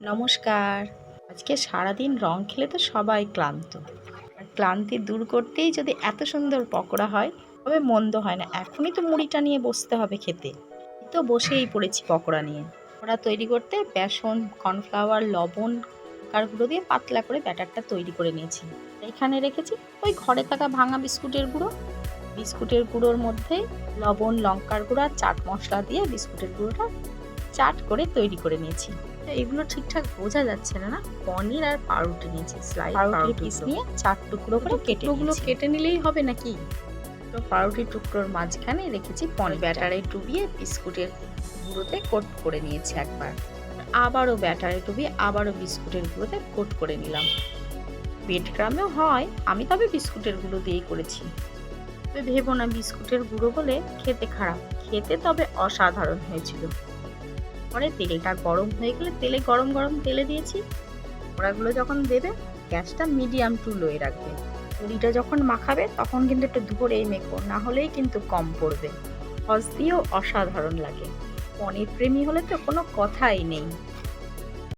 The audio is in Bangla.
নমস্কার। আজকে সারাদিন রং খেলে তো সবাই ক্লান্ত। আর ক্লান্তি দূর করতেই যদি এত সুন্দর পকোড়া হয় তবে মন্দ হয় না। এখনই তো মুড়িটা নিয়ে বসতে হবে খেতে। এই তো বসেই পড়েছি পকোড়া নিয়ে। পকোড়া তৈরি করতে বেসন, কর্নফ্লাওয়ার, লবণ, লঙ্কার গুঁড়ো দিয়ে পাতলা করে ব্যাটারটা তৈরি করে নিয়েছি। এখানে রেখেছি ওই ঘরে থাকা ভাঙা বিস্কুটের গুঁড়ো। বিস্কুটের গুঁড়োর মধ্যে লবণ, লঙ্কার গুঁড়ো আর চাট মশলা দিয়ে বিস্কুটের গুঁড়োটা চাট করে তৈরি করে নিয়েছি। এগুলো ঠিকঠাক বোঝা যাচ্ছে না। পনির আর পাউরুটি নিয়েছি, স্লাইস পাউরুটি পিস নিয়ে 4 টুকরো করে কেটে নিলেই হবে নাকি? তো পাউরুটির টুকরোর মাঝখানে রেখেছি পনির। ব্যাটারে ডুবিয়ে বিস্কুটের গুঁড়োতে কোট করে নিয়েছি একবার, আবারও ব্যাটারে ডুবিয়ে আবারও বিস্কুটের গুঁড়োতে কোট করে নিলাম। ব্রেড ক্রামেও হয়, আমি তবে বিস্কুটের গুঁড়ো দিয়েই করেছি। তবে ভেবো না বিস্কুটের গুঁড়ো বলে খেতে খারাপ, খেতে তবে অসাধারণ হয়েছিল। পরে তেলটা গরম হয়ে গেলে গরম তেলে দিয়েছি। ওড়াগুলো যখন দেবে গ্যাসটা মিডিয়াম টু লোয়ে রাখবে। পুরিটা যখন মাখাবে তখন কিন্তু একটু ধরে মেখো, না হলেই কিন্তু কম পড়বে। সস দিয়েও অসাধারণ লাগে। পনির প্রেমী হলে তো কোনো কথাই নেই।